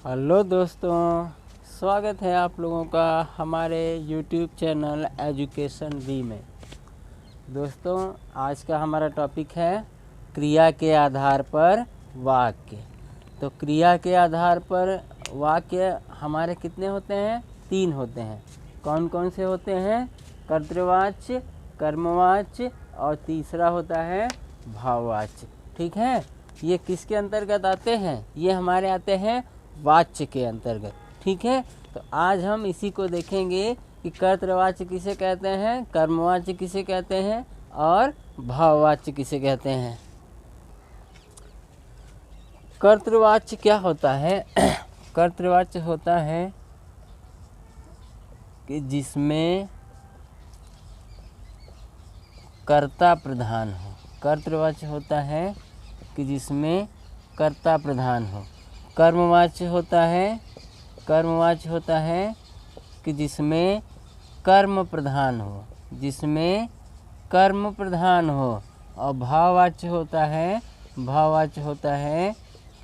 Hello दोस्तों, स्वागत है आप लोगों का हमारे YouTube चैनल एजुकेशन वी में। दोस्तों, आज का हमारा टॉपिक है क्रिया के आधार पर वाक्य। तो क्रिया के आधार पर वाक्य हमारे कितने होते हैं? 3 होते हैं। कौन कौन से होते हैं? कर्तृवाच्य, कर्मवाच्य और तीसरा होता है भाववाच्य। ठीक है, ये किसके अंतर्गत आते हैं? ये हमारे आते हैं वाच्य के अंतर्गत। ठीक है, तो आज हम इसी को देखेंगे कि कर्तृवाच्य किसे कहते हैं, कर्मवाच्य किसे कहते हैं और भाववाच्य किसे कहते हैं। कर्तृवाच्य क्या होता है? कर्तृवाच्य होता है कि जिसमें कर्ता प्रधान हो। कर्तृवाच्य होता है कि जिसमें कर्ता प्रधान हो। कर्मवाच्य होता है कि जिसमें कर्म प्रधान हो, जिसमें कर्म प्रधान हो। और भाववाच्य होता है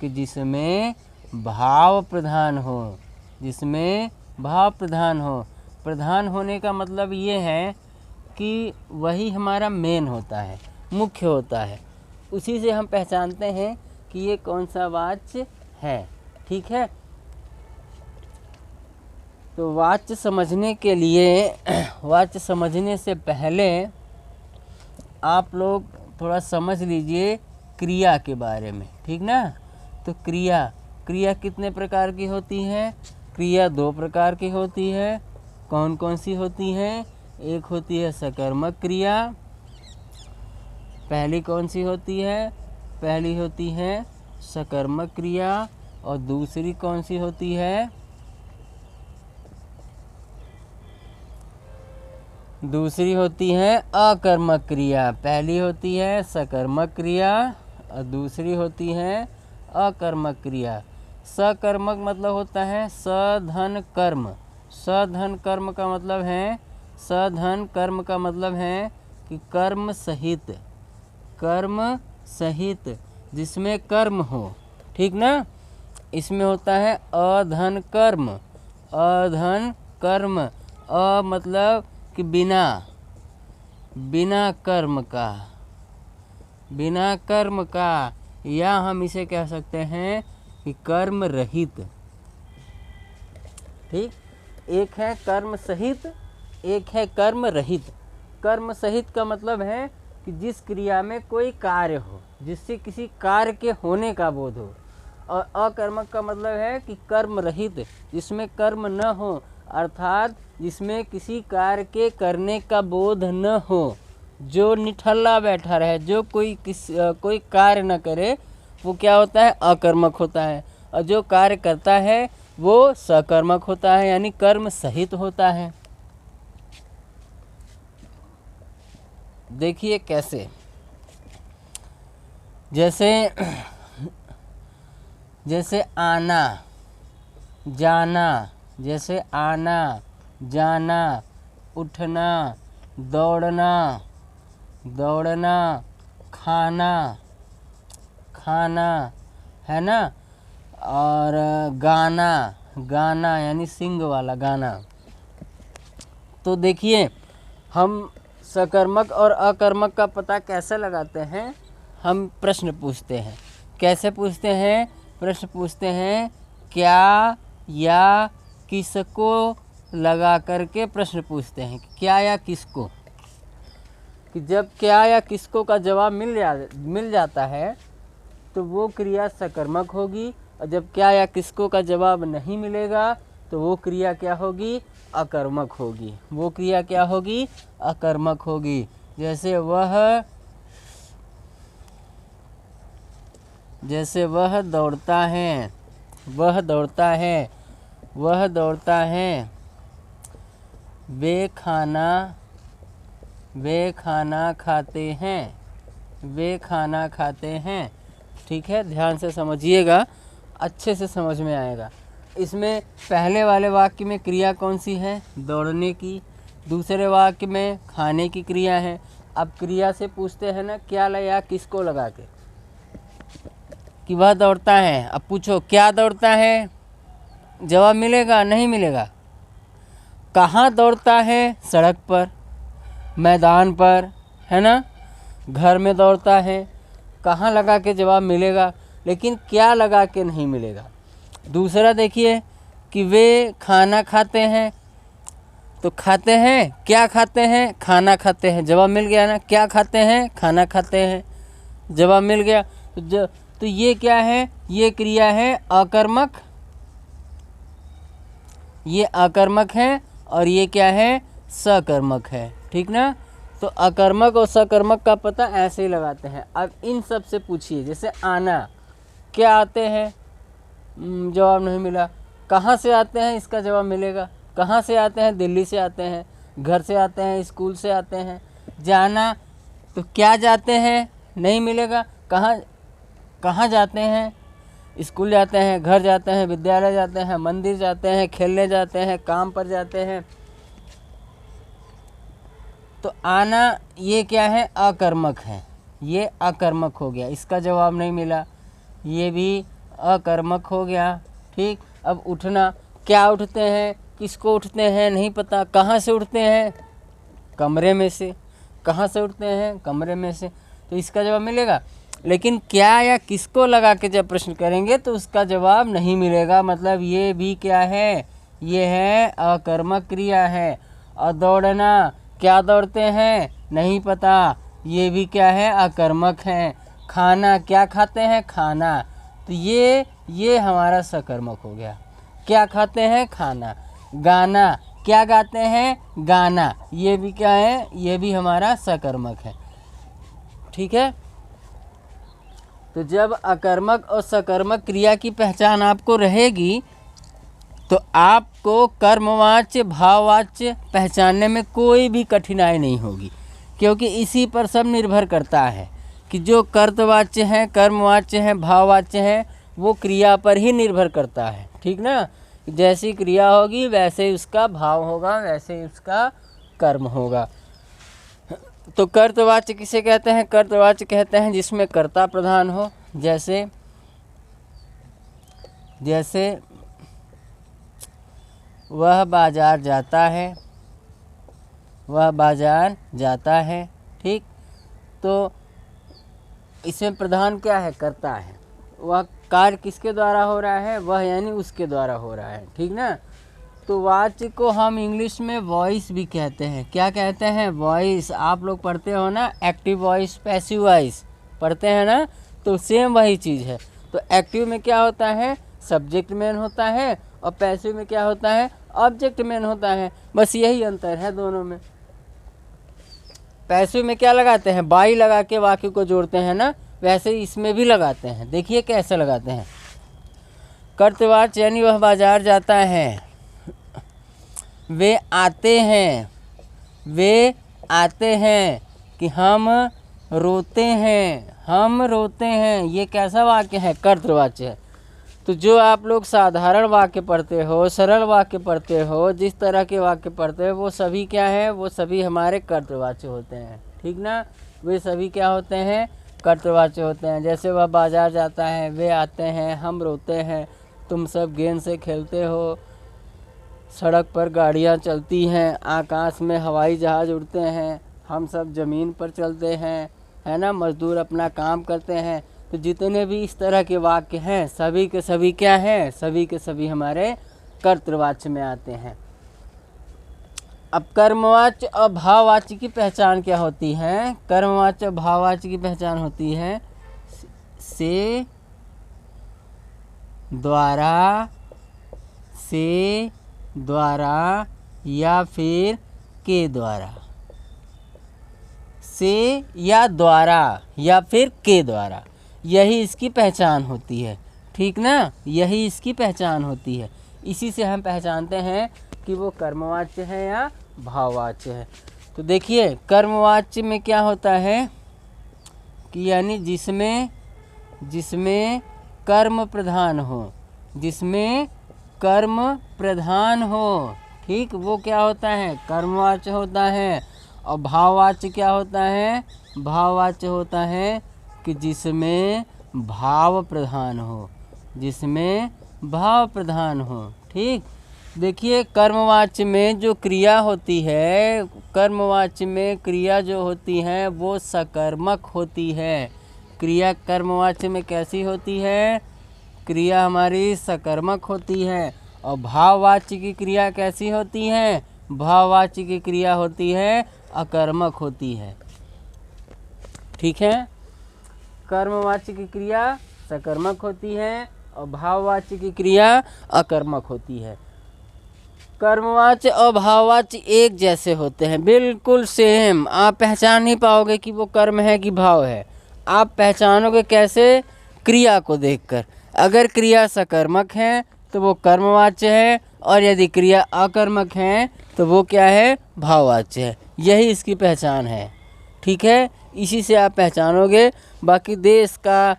कि जिसमें भाव प्रधान हो, जिसमें भाव प्रधान हो। प्रधान होने का मतलब ये है कि वही हमारा मेन होता है, मुख्य होता है। उसी से हम पहचानते हैं कि ये कौन सा वाच्य है। ठीक है, तो वाच्य समझने के लिए वाच्य समझने से पहले आप लोग थोड़ा समझ लीजिए क्रिया के बारे में। ठीक ना? तो क्रिया कितने प्रकार की होती है? क्रिया 2 प्रकार की होती है। कौन कौन सी होती है? एक होती है सकर्मक क्रिया। पहली कौन सी होती है? पहली होती है सकर्मक क्रिया। और दूसरी कौन सी होती है? दूसरी होती है अकर्मक क्रिया। पहली होती है सकर्मक क्रिया और दूसरी होती है अकर्मक क्रिया। सकर्मक मतलब होता है सधन कर्म। सधन कर्म का मतलब है, सधन कर्म का मतलब है कि कर्म सहित जिसमें कर्म हो। ठीक ना? इसमें होता है अधन कर्म। अधन कर्म, अ मतलब कि बिना कर्म का, या हम इसे कह सकते हैं कि कर्म रहित। ठीक, एक है कर्म सहित, एक है कर्म रहित। कर्म सहित का मतलब है कि जिस क्रिया में कोई कार्य हो, जिससे किसी कार्य के होने का बोध हो। और अकर्मक का मतलब है कि कर्म रहित, जिसमें कर्म न हो, अर्थात जिसमें किसी कार्य के करने का बोध न हो, जो निठल्ला बैठा रहे, जो कोई कार्य न करे, वो क्या होता है? अकर्मक होता है। और जो कार्य करता है वो सकर्मक होता है, यानी कर्म सहित होता है। देखिए कैसे, जैसे आना जाना, जैसे आना जाना, उठना, दौड़ना, खाना है ना, और गाना यानी सिंग वाला गाना। तो देखिए, हम सकर्मक और अकर्मक का पता कैसे लगाते हैं? हम प्रश्न पूछते हैं। कैसे पूछते हैं? प्रश्न पूछते हैं क्या या किसको लगा करके प्रश्न पूछते हैं। क्या या किसको, कि जब क्या या किसको का जवाब मिल जाता है तो वो क्रिया सकर्मक होगी। और जब क्या या किसको का जवाब नहीं मिलेगा तो वो क्रिया क्या होगी? अकर्मक होगी। वो क्रिया क्या होगी? अकर्मक होगी। जैसे वह दौड़ता है, वे खाना खाते हैं। ठीक है, ध्यान से समझिएगा, अच्छे से समझ में आएगा। इसमें पहले वाले वाक्य में क्रिया कौन सी है? दौड़ने की। दूसरे वाक्य में खाने की क्रिया है। अब क्रिया से पूछते हैं ना, क्या या किसको लगा के कि वह दौड़ता है। अब पूछो क्या दौड़ता है? जवाब मिलेगा नहीं मिलेगा? कहाँ दौड़ता है? सड़क पर, मैदान पर, है ना, घर में दौड़ता है। कहाँ लगा के जवाब मिलेगा, लेकिन क्या लगा के नहीं मिलेगा। दूसरा देखिए कि वे खाना खाते हैं, तो खाते हैं, क्या खाते हैं? खाना खाते हैं, जवाब मिल गया ना। क्या खाते हैं? खाना खाते हैं, जवाब मिल गया। तो ये क्या है? ये क्रिया है अकर्मक, ये अकर्मक है, और ये क्या है? सकर्मक है, ठीक ना। तो अकर्मक और सकर्मक का पता ऐसे ही लगाते हैं। अब इन सब से पूछिए, जैसे आना, क्या आते हैं? जवाब नहीं मिला। कहाँ से आते हैं? इसका जवाब मिलेगा। कहाँ से आते हैं? दिल्ली से आते हैं, घर से आते हैं, स्कूल से आते हैं। जाना, तो क्या जाते हैं? नहीं मिलेगा। कहाँ जाते हैं? स्कूल जाते हैं, घर जाते हैं, विद्यालय जाते हैं, मंदिर जाते हैं, खेलने जाते हैं, काम पर जाते हैं। तो आना ये क्या है? अकर्मक है, ये अकर्मक हो गया, इसका जवाब नहीं मिला। ये भी अकर्मक हो गया, ठीक। अब उठना, क्या उठते हैं? किसको उठते हैं? नहीं पता। कहाँ से उठते हैं? कमरे में से। कहाँ से उठते हैं? कमरे में से। तो इसका जवाब मिलेगा। लेकिन क्या या किसको लगा के जब प्रश्न करेंगे तो उसका जवाब नहीं मिलेगा। मतलब ये भी क्या है? ये है अकर्मक क्रिया है। और दौड़ना, क्या दौड़ते हैं? नहीं पता, ये भी क्या है? अकर्मक है। खाना, क्या खाते हैं? खाना, तो ये हमारा सकर्मक हो गया। क्या खाते हैं? खाना। गाना, क्या गाते हैं? गाना, ये भी क्या है? ये भी हमारा सकर्मक है, ठीक है। तो जब अकर्मक और सकर्मक क्रिया की पहचान आपको रहेगी तो आपको कर्मवाच्य भाववाच्य पहचानने में कोई भी कठिनाई नहीं होगी, क्योंकि इसी पर सब निर्भर करता है कि जो कर्तवाच्य हैं, कर्मवाच्य हैं, भाववाच्य हैं, वो क्रिया पर ही निर्भर करता है, ठीक ना। जैसी क्रिया होगी वैसे ही उसका भाव होगा, वैसे ही उसका कर्म होगा। तो कर्तवाच्य किसे कहते हैं? कर्तवाच्य कहते हैं जिसमें कर्ता प्रधान हो। जैसे वह बाजार जाता है, वह बाजार जाता है, ठीक। तो इसमें प्रधान क्या है? कर्ता है। वह कार्य किसके द्वारा हो रहा है? वह यानी उसके द्वारा हो रहा है, ठीक ना। तो वाच्य को हम इंग्लिश में वॉइस भी कहते हैं। क्या कहते हैं? वॉइस। आप लोग पढ़ते हो ना, एक्टिव वॉइस, पैसिव वॉइस पढ़ते हैं ना, तो सेम वही चीज़ है। तो एक्टिव में क्या होता है? सब्जेक्ट मेन होता है, और पैसिव में क्या होता है? ऑब्जेक्ट मेन होता है। बस यही अंतर है दोनों में। पैसिव में क्या लगाते हैं? बाई लगा के वाक्य को जोड़ते हैं ना, वैसे ही इसमें भी लगाते हैं। देखिए कैसे लगाते हैं। कर्तवाच्य यानी वह बाजार जाता है, वे आते हैं, वे आते हैं, कि हम रोते हैं, हम रोते हैं, ये कैसा वाक्य है? कर्तवाच्य है। तो जो आप लोग साधारण वाक्य पढ़ते हो, सरल वाक्य पढ़ते हो, जिस तरह के वाक्य पढ़ते हो, वो सभी क्या है? वो सभी हमारे कर्तवाच्य होते हैं, ठीक ना। वे सभी क्या होते हैं? कर्तवाच्य होते हैं। जैसे वह बाजार जाता है, वे आते हैं, हम रोते हैं, तुम सब गेंद से खेलते हो, सड़क पर गाड़ियाँ चलती हैं, आकाश में हवाई जहाज़ उड़ते हैं, हम सब ज़मीन पर चलते हैं, है ना, मजदूर अपना काम करते हैं। तो जितने भी इस तरह के वाक्य हैं, सभी के सभी क्या हैं? सभी के सभी हमारे कर्तवाच्य में आते हैं। अब कर्मवाच्य और भाववाच्य की पहचान क्या होती है? कर्मवाच्य और भाववाच्य की पहचान होती है से, द्वारा, से, द्वारा, या फिर के द्वारा। से या द्वारा या फिर के द्वारा, यही इसकी पहचान होती है, ठीक ना। यही इसकी पहचान होती है। इसी से हम पहचानते हैं कि वो कर्मवाच्य है या भाववाच्य है। तो देखिए कर्मवाच्य में क्या होता है कि यानी जिसमें कर्म प्रधान हो, जिसमें कर्म प्रधान हो, ठीक, वो क्या होता है? कर्मवाच्य होता है। और भाववाच्य क्या होता है? भाववाच्य होता है कि जिसमें भाव प्रधान हो, जिसमें भाव प्रधान हो। ठीक, देखिए कर्मवाच्य में जो क्रिया होती है, कर्मवाच्य में क्रिया जो होती है वो सकर्मक होती है। क्रिया कर्मवाच्य में कैसी होती है? क्रिया हमारी सकर्मक होती है। और भाववाच्य की क्रिया कैसी होती है? भाववाच्य की क्रिया होती है अकर्मक होती है। ठीक है, कर्मवाच्य की क्रिया सकर्मक होती है और भाववाच्य की क्रिया अकर्मक होती है। कर्मवाच्य और भाववाच्य एक जैसे होते हैं, बिल्कुल सेम। आप पहचान नहीं पाओगे कि वो कर्म है कि भाव है। आप पहचानोगे कैसे? क्रिया को देखकर। अगर क्रिया सकर्मक है तो वो कर्मवाच्य है, और यदि क्रिया अकर्मक है तो वो क्या है? भाववाच्य है। यही इसकी पहचान है। ठीक है, इसी से आप पहचानोगे। बाकी देश का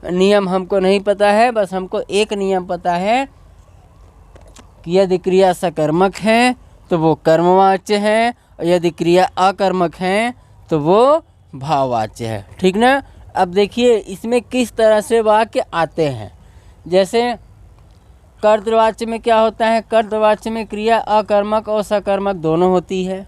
नियम हमको नहीं पता है, बस हमको एक नियम पता है कि यदि क्रिया सकर्मक है तो वो कर्मवाच्य है, और यदि क्रिया अकर्मक है तो वो भाववाच्य है। ठीक ना? अब देखिए इसमें किस तरह से वाक्य आते हैं। जैसे कर्तृवाच्य में क्या होता है? कर्तृवाच्य में क्रिया अकर्मक और सकर्मक दोनों होती है।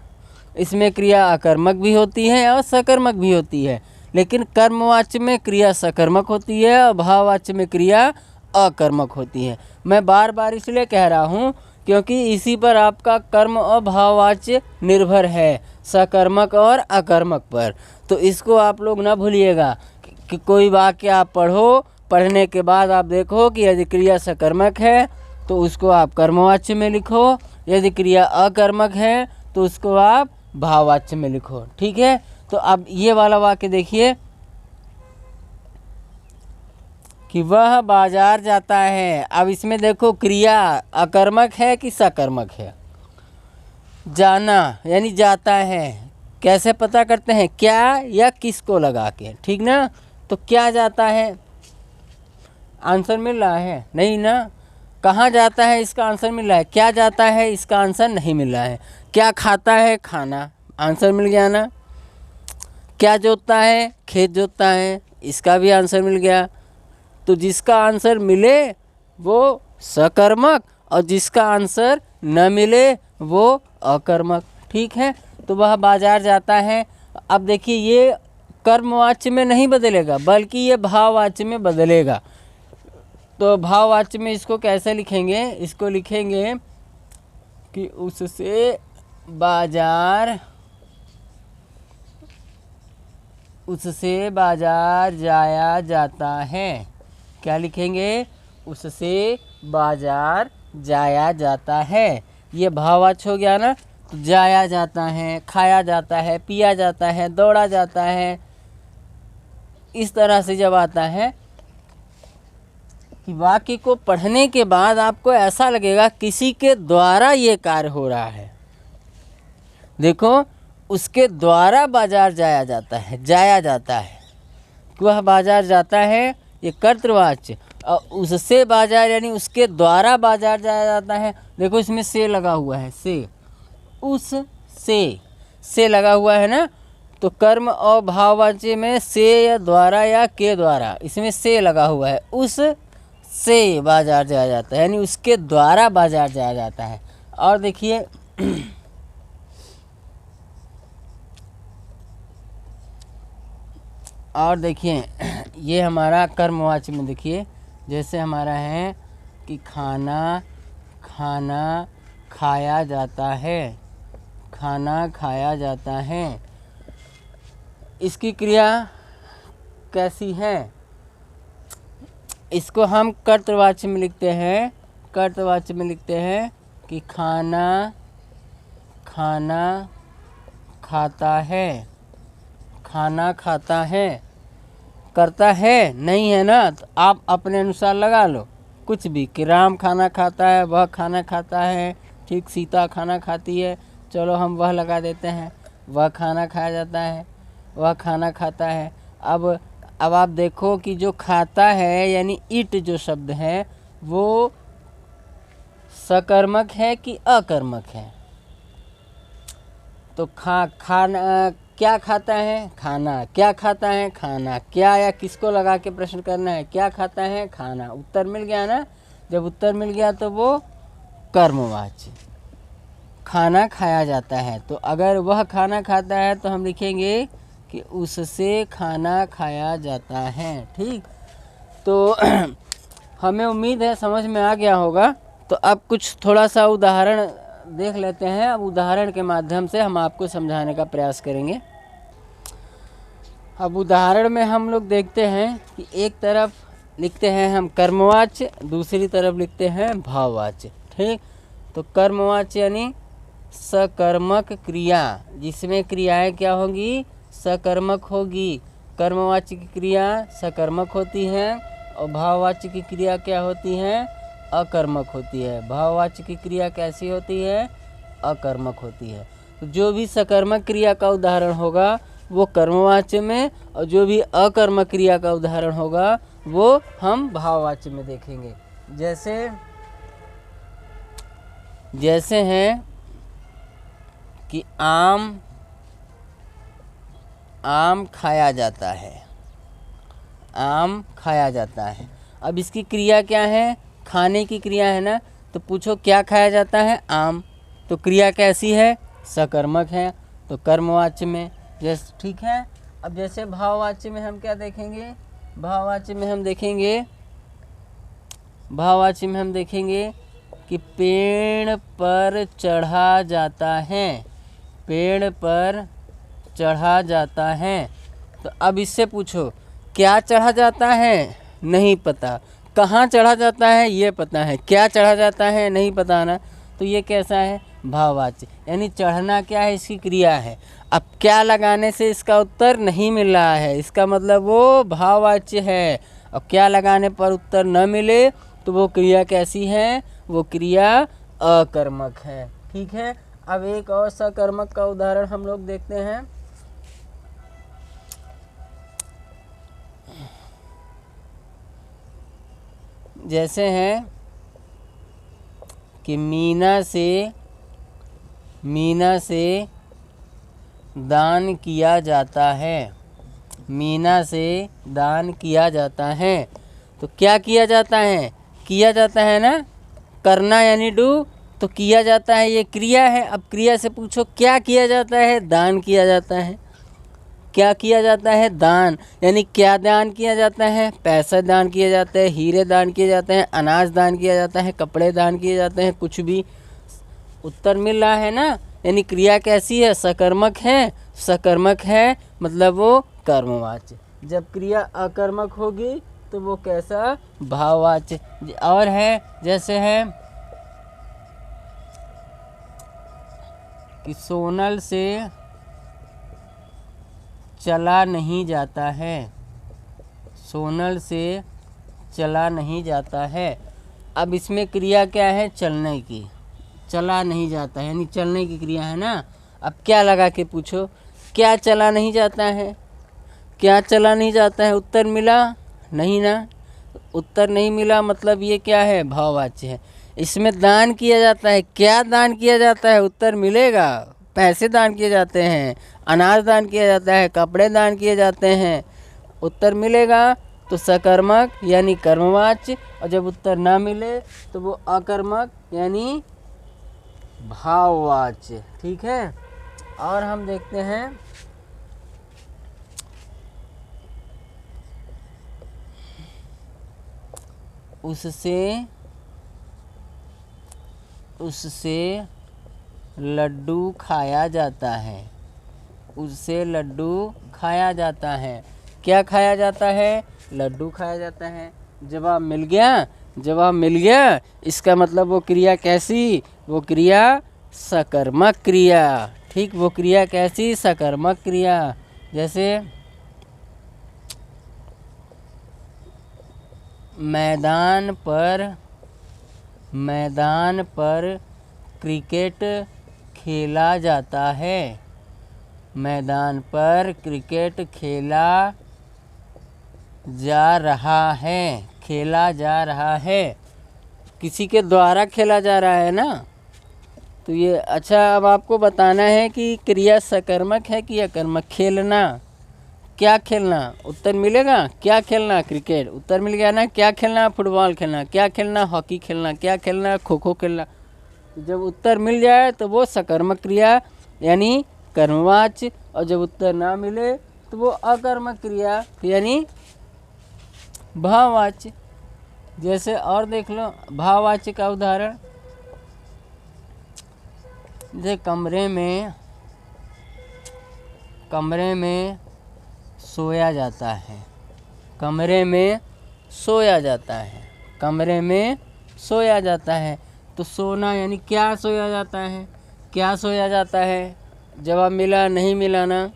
इसमें क्रिया अकर्मक भी होती है और सकर्मक भी होती है। लेकिन कर्मवाच्य में क्रिया सकर्मक होती है और भाववाच्य में क्रिया अकर्मक होती है। मैं बार बार इसलिए कह रहा हूँ क्योंकि इसी पर आपका कर्म और भाववाच्य निर्भर है, सकर्मक और अकर्मक पर। तो इसको आप लोग ना भूलिएगा कि कोई वाक्य आप पढ़ो, पढ़ने के बाद आप देखो कि यदि क्रिया सकर्मक है तो उसको आप कर्मवाच्य में लिखो, यदि क्रिया अकर्मक है तो उसको आप भाववाच्य में लिखो। ठीक है, तो अब ये वाला वाक्य देखिए कि वह बाजार जाता है। अब इसमें देखो क्रिया अकर्मक है कि सकर्मक है? जाना यानी जाता है। कैसे पता करते हैं? क्या या किसको लगा के। ठीक ना? तो क्या जाता है, आंसर मिल रहा है? नहीं ना। कहाँ जाता है, इसका आंसर मिल रहा है। क्या जाता है, इसका आंसर नहीं मिल रहा है। क्या खाता है, खाना, आंसर मिल गया ना। क्या जोतता है, खेत जोतता है, इसका भी आंसर मिल गया। तो जिसका आंसर मिले वो सकर्मक और जिसका आंसर न मिले वो अकर्मक। ठीक है, तो वह बाजार जाता है। अब देखिए ये कर्मवाच्य में नहीं बदलेगा बल्कि ये भाववाच्य में बदलेगा। तो भाववाच्य में इसको कैसे लिखेंगे? इसको लिखेंगे कि उससे बाजार जाया जाता है। क्या लिखेंगे? उससे बाजार जाया जाता है। ये भाववाच्य हो गया ना। तो जाया जाता है, खाया जाता है, पिया जाता है, दौड़ा जाता है। इस तरह से जब आता है कि वाक्य को पढ़ने के बाद आपको ऐसा लगेगा किसी के द्वारा ये कार्य हो रहा है। देखो, उसके द्वारा बाजार जाया जाता है, जाया जाता है। वह बाजार जाता है, ये कर्तृवाच्य। और उससे बाजार यानी उसके द्वारा बाजार जाया जाता है। देखो इसमें से लगा हुआ है, से, उस से लगा हुआ है ना। तो कर्म और भाववाच्य में से या द्वारा या के द्वारा, इसमें से लगा हुआ है। उस से बाजार जाया जाता है यानी उसके द्वारा बाजार जाया जाता है। और देखिए ये हमारा कर्मवाच्य में देखिए, जैसे हमारा है कि खाना खाया जाता है, खाना खाया जाता है। इसकी क्रिया कैसी है? इसको हम कर्तृवाच्य में लिखते हैं। कर्तृवाच्य में लिखते हैं कि खाना खाता है, खाना खाता है। करता है नहीं है ना, तो आप अपने अनुसार लगा लो कुछ भी कि राम खाना खाता है, वह खाना खाता है। ठीक, सीता खाना खाती है, चलो हम वह लगा देते हैं। वह खाना खाया जाता है, वह खाना खाता है। अब आप देखो कि जो खाता है यानी ईट जो शब्द है वो सकर्मक है कि अकर्मक है? तो खाना क्या खाता है? खाना। क्या खाता है? खाना। क्या या किसको लगा के प्रश्न करना है? क्या खाता है? खाना। उत्तर मिल गया ना। जब उत्तर मिल गया तो वो कर्मवाच्य। खाना खाया जाता है, तो अगर वह खाना खाता है तो हम लिखेंगे कि उससे खाना खाया जाता है। ठीक, तो हमें उम्मीद है समझ में आ गया होगा। तो अब कुछ थोड़ा सा उदाहरण देख लेते हैं। अब उदाहरण के माध्यम से हम आपको समझाने का प्रयास करेंगे। अब उदाहरण में हम लोग देखते हैं कि एक तरफ लिखते हैं हम कर्मवाच्य, दूसरी तरफ लिखते हैं भाववाच्य। ठीक, तो कर्मवाच्य यानी सकर्मक क्रिया, जिसमें क्रियाएं क्या होंगी, सकर्मक होगी। कर्मवाच्य की क्रिया सकर्मक होती है और भाववाच्य की क्रिया क्या होती है, अकर्मक होती है। भाववाच्य की क्रिया कैसी होती है, अकर्मक होती है। तो जो भी सकर्मक क्रिया का उदाहरण होगा वो कर्मवाच्य में, और जो भी अकर्मक क्रिया का उदाहरण होगा वो हम भाववाच्य में देखेंगे। जैसे हैं कि आम खाया जाता है, आम खाया जाता है। अब इसकी क्रिया क्या है, खाने की क्रिया है ना, तो पूछो क्या खाया जाता है, आम। तो क्रिया कैसी है, सकर्मक है, तो कर्मवाच्य में। जैसे ठीक है। अब जैसे भाववाच्य में हम क्या देखेंगे, भाववाच्य में हम देखेंगे कि पेड़ पर चढ़ा जाता है, पेड़ पर चढ़ा जाता है। तो अब इससे पूछो क्या चढ़ा जाता है, नहीं पता। कहाँ चढ़ा जाता है ये पता है, क्या चढ़ा जाता है नहीं पता ना। तो ये कैसा है, भाववाच्य। यानी चढ़ना क्या है, इसकी क्रिया है। अब क्या लगाने से इसका उत्तर नहीं मिल रहा है, इसका मतलब वो भाववाच्य है। और क्या लगाने पर उत्तर न मिले तो वो क्रिया कैसी है, वो क्रिया अकर्मक है। ठीक है। अब एक और सकर्मक का उदाहरण हम लोग देखते हैं। जैसे हैं कि मीना से दान किया जाता है, मीना से दान किया जाता है। तो क्या किया जाता है ना, करना यानी डू, तो किया जाता है ये क्रिया है। अब क्रिया से पूछो क्या किया जाता है, दान किया जाता है। क्या किया जाता है, दान। यानी क्या दान किया जाता है, पैसा दान किया जाता है, हीरे दान किए जाते हैं, अनाज दान किया जाता है, कपड़े दान किए जाते हैं, कुछ भी। उत्तर मिल रहा है ना। यानी क्रिया कैसी है, सकर्मक है, सकर्मक है मतलब वो कर्मवाच्य। जब क्रिया अकर्मक होगी तो वो कैसा, भाववाच्य। और है जैसे है कि सोनल से चला नहीं जाता है, सोनल से चला नहीं जाता है। अब इसमें क्रिया क्या है, चलने की, चला नहीं जाता है यानी चलने की क्रिया है ना। अब क्या लगा के पूछो, क्या चला नहीं जाता है, क्या चला नहीं जाता है, उत्तर मिला नहीं ना। उत्तर नहीं मिला मतलब ये क्या है, भाववाच्य है। इसमें दान किया जाता है, क्या दान किया जाता है, उत्तर मिलेगा। पैसे दान किए जाते हैं, अनाज दान किया जाता है, कपड़े दान किए जाते हैं, उत्तर मिलेगा। तो सकर्मक यानी कर्मवाच्य, और जब उत्तर ना मिले तो वो अकर्मक यानी भाववाच्य। ठीक है। और हम देखते हैं उससे लड्डू खाया जाता है, उससे लड्डू खाया जाता है। क्या खाया जाता है, लड्डू खाया जाता है। जवाब मिल गया। इसका मतलब वो क्रिया कैसी, वो क्रिया सकर्मक क्रिया। ठीक, वो क्रिया कैसी, सकर्मक क्रिया। जैसे मैदान पर क्रिकेट खेला जाता है, मैदान पर क्रिकेट खेला जा रहा है। किसी के द्वारा खेला जा रहा है ना। तो ये अच्छा, अब आपको बताना है कि क्रिया सकर्मक है कि अकर्मक। क्या खेलना, उत्तर मिलेगा। क्या खेलना, क्रिकेट, उत्तर मिल गया ना। क्या खेलना, फुटबॉल खेलना। क्या खेलना, हॉकी खेलना। क्या खेलना, खो खो खेलना। जब उत्तर मिल जाए तो वो सकर्मक क्रिया यानी कर्मवाच्य, और जब उत्तर ना मिले तो वो अकर्मक क्रिया यानी भाववाच्य। जैसे और देख लो भाववाच्य का उदाहरण, जैसे कमरे में सोया जाता है। कमरे में सोया जाता है। कमरे में सोया जाता है। तो सोना यानी क्या सोया जाता है। क्या सोया जाता है, जवाब मिला नहीं मिला ना।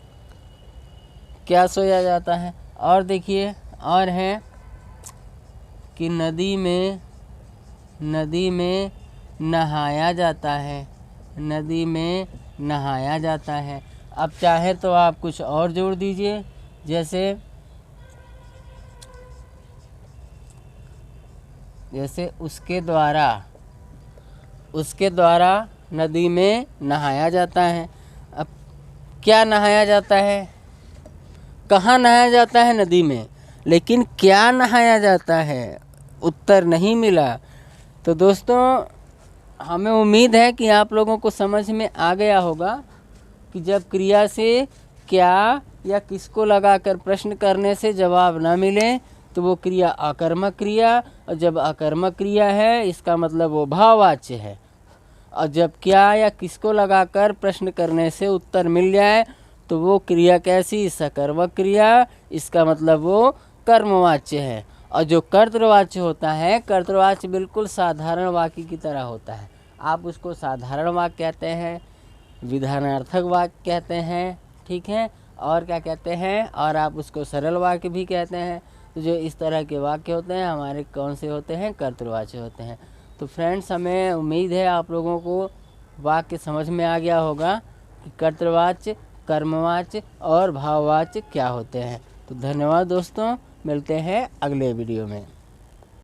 क्या सोया जाता है। और देखिए और है कि नदी में नहाया जाता है। नदी में नहाया जाता है। अब चाहे तो आप कुछ और जोड़ दीजिए, जैसे उसके द्वारा नदी में नहाया जाता है। अब क्या नहाया जाता है, कहाँ नहाया जाता है, नदी में, लेकिन क्या नहाया जाता है, उत्तर नहीं मिला। तो दोस्तों हमें उम्मीद है कि आप लोगों को समझ में आ गया होगा कि जब क्रिया से क्या या किसको लगाकर प्रश्न करने से जवाब ना मिले तो वो क्रिया आकर्मक क्रिया, और जब आकर्मक क्रिया है इसका मतलब वो भाववाच्य है। और जब क्या या किसको लगाकर प्रश्न करने से उत्तर मिल जाए तो वो क्रिया कैसी, सकर्मक क्रिया, इसका मतलब वो कर्मवाच्य है। और जो कर्तृवाच्य होता है, कर्तृवाच्य बिल्कुल साधारण वाक्य की तरह होता है। आप उसको साधारण वाक्य कहते हैं, विधानार्थक वाक्य कहते हैं, ठीक है, और क्या कहते हैं, और आप उसको सरल वाक्य भी कहते हैं। तो जो इस तरह के वाक्य होते हैं हमारे कौन से होते हैं, कर्तृवाच्य होते हैं। तो फ्रेंड्स हमें उम्मीद है आप लोगों को वाक्य समझ में आ गया होगा कि कर्तृवाच्य, कर्मवाच्य और भाववाच्य क्या होते हैं। तो धन्यवाद दोस्तों, मिलते हैं अगले वीडियो में।